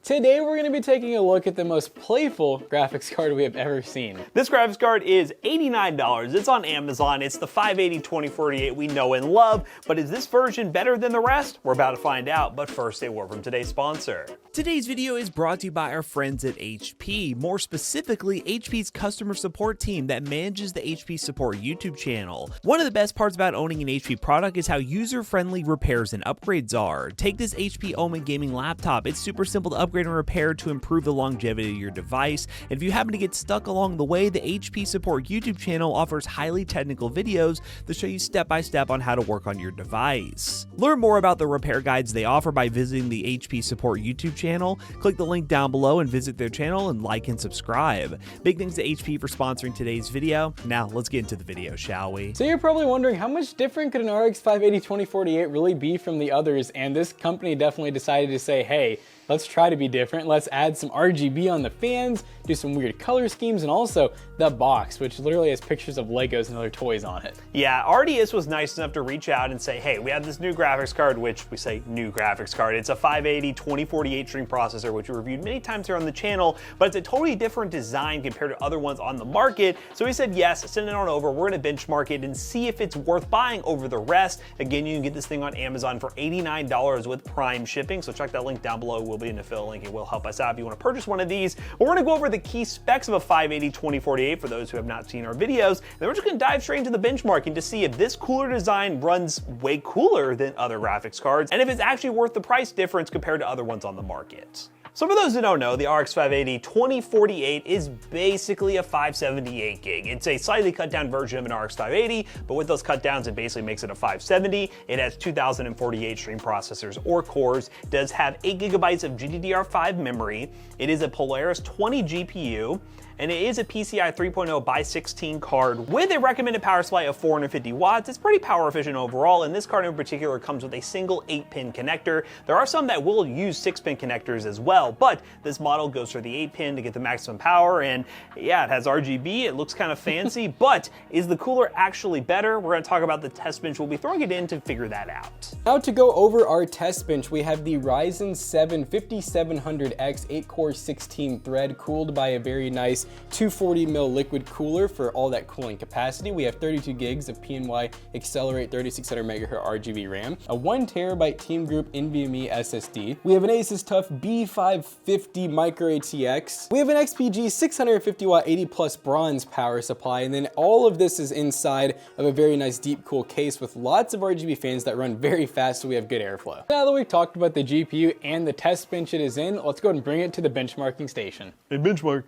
Today we're going to be taking a look at the most playful graphics card we have ever seen. This graphics card is $89. It's on Amazon. It's the 580-2048 we know and love, but is this version better than the rest? We're about to find out, but first a word from today's sponsor. Today's video is brought to you by our friends at HP, more specifically HP's customer support team that manages the HP support YouTube channel. One of the best parts about owning an HP product is how user-friendly repairs and upgrades are. Take this HP Omen gaming laptop. It's super simple to upgrade and repair to improve the longevity of your device. And if you happen to get stuck along the way, the HP support YouTube channel offers highly technical videos that show you step by step on how to work on your device. Learn more about the repair guides they offer by visiting the HP support YouTube channel. Click the link down below and visit their channel and like and subscribe. Big thanks to HP for sponsoring today's video. Now let's get into the video, shall we? So you're probably wondering, how much different could an RX 580-2048 really be from the others? And this company definitely decided to say, hey, let's try to be different. Let's add some RGB on the fans, do some weird color schemes, and also the box, which literally has pictures of Legos and other toys on it. Yeah, Ardiyes was nice enough to reach out and say, hey, we have this new graphics card, which we say new graphics card. It's a 580-2048 string processor, which we reviewed many times here on the channel, but it's a totally different design compared to other ones on the market. So we said, yes, send it on over. We're gonna benchmark it and see if it's worth buying over the rest. Again, you can get this thing on Amazon for $89 with Prime shipping. So check that link down below. Will be in the fill link. It will help us out if you want to purchase one of these. But we're going to go over the key specs of a 580-2048 for those who have not seen our videos. And then we're just going to dive straight into the benchmarking to see if this cooler design runs way cooler than other graphics cards and if it's actually worth the price difference compared to other ones on the market. So for those who don't know, the RX 580-2048 is basically a 578 gig. It's a slightly cut down version of an RX 580, but with those cut downs, it basically makes it a 570. It has 2048 stream processors or cores. It does have 8 gigabytes of GDDR5 memory. It is a Polaris 20 GPU. And it is a PCI 3.0 by 16 card with a recommended power supply of 450 watts. It's pretty power efficient overall, and this card in particular comes with a single 8-pin connector. There are some that will use 6-pin connectors as well, but this model goes for the 8-pin to get the maximum power, and yeah, it has RGB, it looks kind of fancy, but is the cooler actually better? We're gonna talk about the test bench. We'll be throwing it in to figure that out. Now to go over our test bench, we have the Ryzen 7 5700X 8-core 16-thread cooled by a very nice 240mm liquid cooler for all that cooling capacity. We have 32 gigs of PNY Accelerate 3600 MHz RGB RAM, a 1TB Team Group NVMe SSD. We have an Asus TUF B550 Micro ATX. We have an XPG 650 watt 80 plus bronze power supply, and then all of this is inside of a very nice deep cool case with lots of RGB fans that run very fast, so we have good airflow. Now that we've talked about the GPU and the test bench it is in, let's go ahead and bring it to the benchmarking station. Hey, benchmark.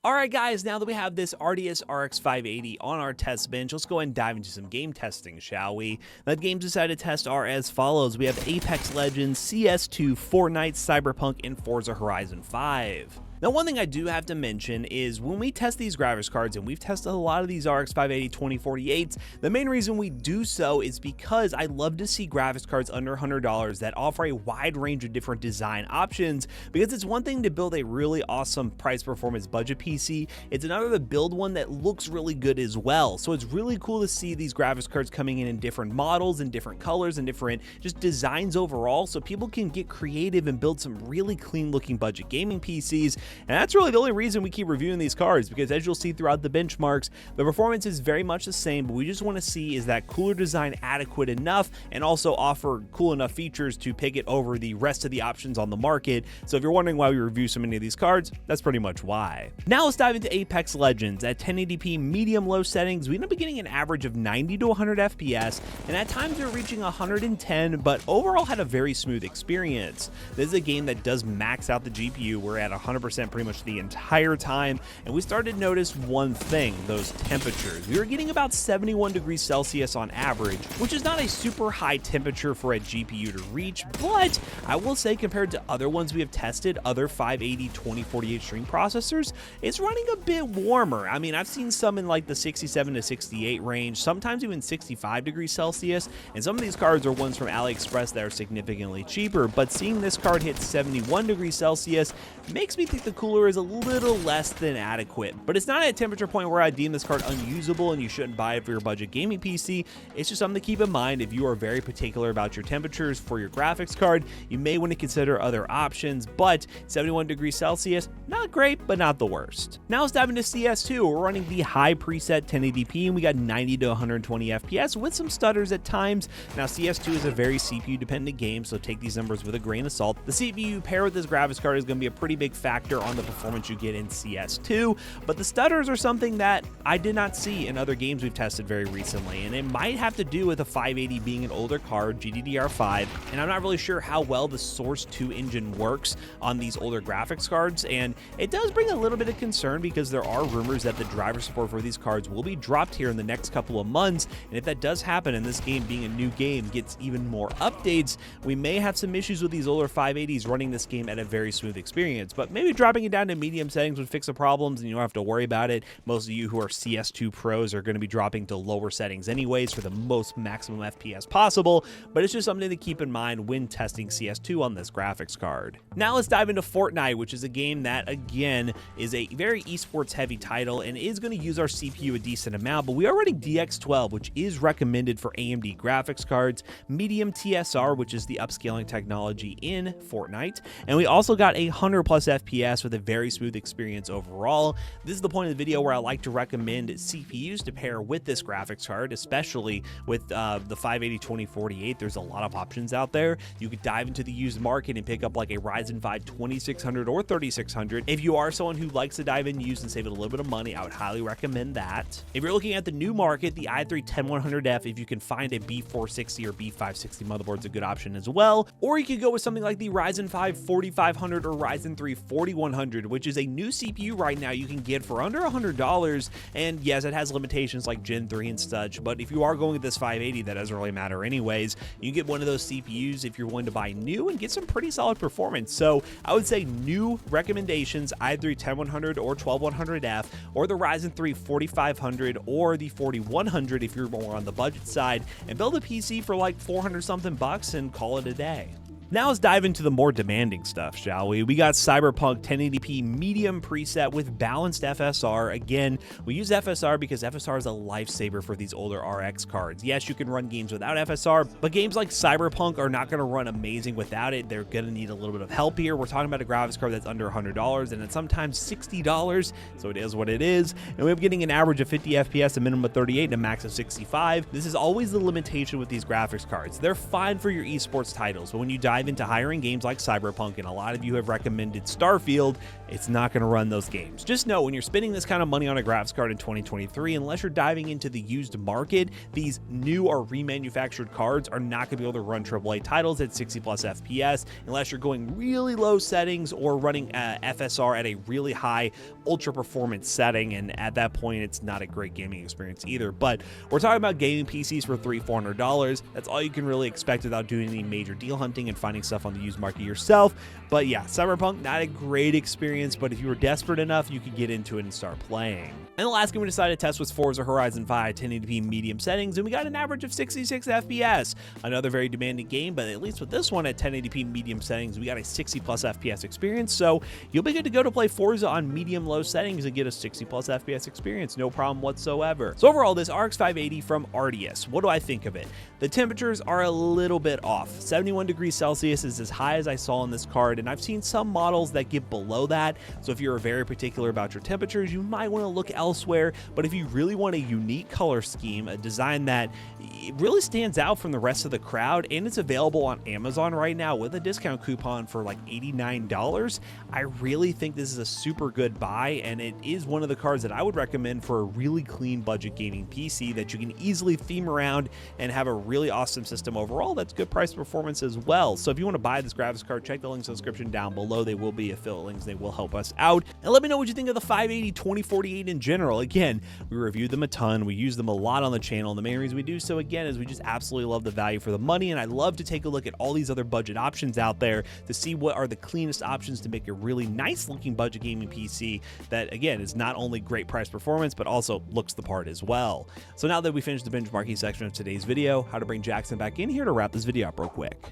Alright guys, now that we have this Ardiyes RX 580 on our test bench, let's go ahead and dive into some game testing, shall we? The games decided to test are as follows. We have Apex Legends, CS2, Fortnite, Cyberpunk, and Forza Horizon 5. Now, one thing I do have to mention is when we test these graphics cards, and we've tested a lot of these RX 580-2048s, the main reason we do so is because I love to see graphics cards under $100 that offer a wide range of different design options, because it's one thing to build a really awesome price performance budget PC, it's another to build one that looks really good as well. So it's really cool to see these graphics cards coming in different models and different colors and different just designs overall, so people can get creative and build some really clean looking budget gaming PCs. And that's really the only reason we keep reviewing these cards, because as you'll see throughout the benchmarks, the performance is very much the same, but we just want to see, is that cooler design adequate enough and also offer cool enough features to pick it over the rest of the options on the market. So if you're wondering why we review so many of these cards, that's pretty much why. Now let's dive into Apex Legends. At 1080p medium low settings, we end up getting an average of 90 to 100 FPS, and at times they're reaching 110, but overall had a very smooth experience. This is a game that does max out the GPU. We're at 100% pretty much the entire time, and we started to notice one thing: those temperatures. We were getting about 71 degrees Celsius on average, which is not a super high temperature for a GPU to reach, but I will say compared to other ones we have tested, other 580-2048 string processors, it's running a bit warmer. I mean, I've seen some in like the 67 to 68 range, sometimes even 65 degrees Celsius, and some of these cards are ones from AliExpress that are significantly cheaper, but seeing this card hit 71 degrees Celsius makes me think the cooler is a little less than adequate, but it's not at a temperature point where I deem this card unusable and you shouldn't buy it for your budget gaming PC. It's just something to keep in mind if you are very particular about your temperatures for your graphics card. You may want to consider other options, but 71 degrees Celsius, not great, but not the worst. Now let's dive into CS2. We're running the high preset 1080p and we got 90 to 120 FPS with some stutters at times. Now CS2 is a very CPU dependent game, so take these numbers with a grain of salt. The CPU paired with this graphics card is going to be a pretty big factor on the performance you get in CS2, but the stutters are something that I did not see in other games we've tested very recently, and it might have to do with a 580 being an older card, GDDR5, and I'm not really sure how well the Source 2 engine works on these older graphics cards, and it does bring a little bit of concern because there are rumors that the driver support for these cards will be dropped here in the next couple of months, and if that does happen and this game being a new game gets even more updates, we may have some issues with these older 580s running this game at a very smooth experience, but maybe dropping it down to medium settings would fix the problems and you don't have to worry about it. Most of you who are CS2 pros are going to be dropping to lower settings anyways for the most maximum FPS possible, but it's just something to keep in mind when testing CS2 on this graphics card. Now let's dive into Fortnite, which is a game that again is a very esports heavy title and is going to use our CPU a decent amount, but we are running DX12, which is recommended for AMD graphics cards, medium TSR, which is the upscaling technology in Fortnite, and we also got 100 plus FPS with a very smooth experience overall. This is the point of the video where I like to recommend CPUs to pair with this graphics card, especially with the 580-2048. There's a lot of options out there. You could dive into the used market and pick up like a Ryzen 5 2600 or 3600. If you are someone who likes to dive in used and save a little bit of money, I would highly recommend that. If you're looking at the new market, the i3-10100F, if you can find a B460 or B560 motherboard, is a good option as well. Or you could go with something like the Ryzen 5 4500 or Ryzen 3 4100, which is a new CPU right now you can get for under $100. And yes, it has limitations like Gen 3 and such, but if you are going with this 580, that doesn't really matter anyways. You can get one of those CPUs if you're willing to buy new and get some pretty solid performance. So I would say new recommendations, either 10100 or 12100F, or the Ryzen 3 4500 or the 4100 if you're more on the budget side, and build a PC for like 400 something bucks and call it a day. Now let's dive into the more demanding stuff, shall we? We got Cyberpunk 1080p medium preset with balanced FSR. Again, we use FSR because FSR is a lifesaver for these older RX cards. Yes, you can run games without FSR, but games like Cyberpunk are not going to run amazing without it. They're going to need a little bit of help here. We're talking about a graphics card that's under $100 and it's sometimes $60, so it is what it is. And we're getting an average of 50 FPS, a minimum of 38, and a max of 65. This is always the limitation with these graphics cards. They're fine for your esports titles, but when you dive into higher-end games like Cyberpunk, and a lot of you have recommended Starfield, it's not going to run those games. Just know when you're spending this kind of money on a graphics card in 2023, unless you're diving into the used market, these new or remanufactured cards are not going to be able to run AAA titles at 60 plus FPS unless you're going really low settings or running FSR at a really high ultra performance setting, and at that point it's not a great gaming experience either. But we're talking about gaming PCs for $300-400. That's all you can really expect without doing any major deal hunting and finding stuff on the used market yourself. But yeah, Cyberpunk, not a great experience, but if you were desperate enough, you could get into it and start playing. And the last game we decided to test was Forza Horizon 5 1080p medium settings, and we got an average of 66 FPS. Another very demanding game, but at least with this one at 1080p medium settings, we got a 60 plus FPS experience, so you'll be good to go to play Forza on medium low settings and get a 60 plus FPS experience, no problem whatsoever. So overall, this RX 580 from Ardiyes, what do I think of it? The temperatures are a little bit off. 71 degrees Celsius is as high as I saw on this card, and I've seen some models that get below that, so if you're very particular about your temperatures, you might want to look elsewhere. But if you really want a unique color scheme, a design that it really stands out from the rest of the crowd, and it's available on Amazon right now with a discount coupon for like $89, I really think this is a super good buy, and it is one of the cards that I would recommend for a really clean budget gaming PC that you can easily theme around and have a really awesome system overall that's good price performance as well. So if you want to buy this graphics card, check the links in the description down below. They will be affiliate links. They will help us out. And let me know what you think of the 580-2048 in general. Again, we reviewed them a ton. We use them a lot on the channel. And the main reason we do so, again, is we just absolutely love the value for the money. And I love to take a look at all these other budget options out there to see what are the cleanest options to make a really nice looking budget gaming PC that, again, is not only great price performance, but also looks the part as well. So now that we finished the benchmarking section of today's video, how to bring Jackson back in here to wrap this video up real quick.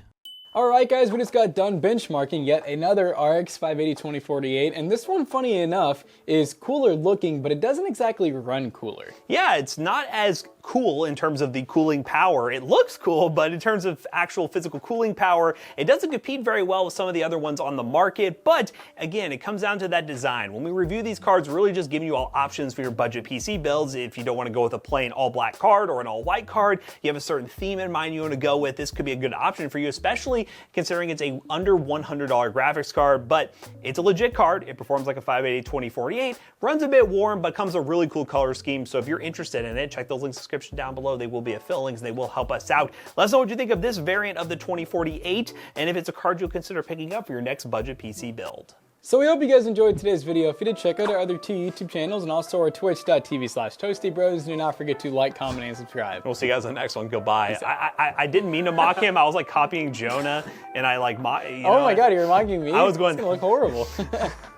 Alright guys, we just got done benchmarking yet another RX 580 2048, and this one, funny enough, is cooler looking, but it doesn't exactly run cooler. Yeah, it's not as cool in terms of the cooling power. It looks cool, but in terms of actual physical cooling power, it doesn't compete very well with some of the other ones on the market, but again, it comes down to that design. When we review these cards, we're really just giving you all options for your budget PC builds. If you don't want to go with a plain all-black card or an all-white card, you have a certain theme in mind you want to go with, this could be a good option for you, especially considering it's a under $100 graphics card, but it's a legit card. It performs like a 580 2048, runs a bit warm, but comes a really cool color scheme. So if you're interested in it, check those links in the description down below. They will be affiliate links and they will help us out. Let us know what you think of this variant of the 2048 and if it's a card you'll consider picking up for your next budget PC build. So we hope you guys enjoyed today's video. If you did, check out our other 2 YouTube channels and also our twitch.tv/ToastyBros. Do not forget to like, comment, and subscribe. We'll see you guys in the next one. Goodbye. I didn't mean to mock him. I was like copying Jonah and I like oh my god, you're mocking me? I was going it's gonna look horrible.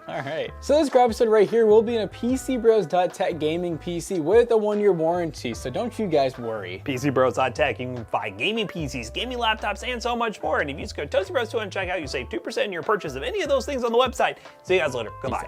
Alright. So this grab episode right here will be in a PCBros.tech gaming PC with a 1-year warranty, so don't you guys worry. PCBros.tech, you can buy gaming PCs, gaming laptops, and so much more. And if you use code ToastyBros2 and check out, you save 2% in your purchase of any of those things on the website. See you guys later. Goodbye.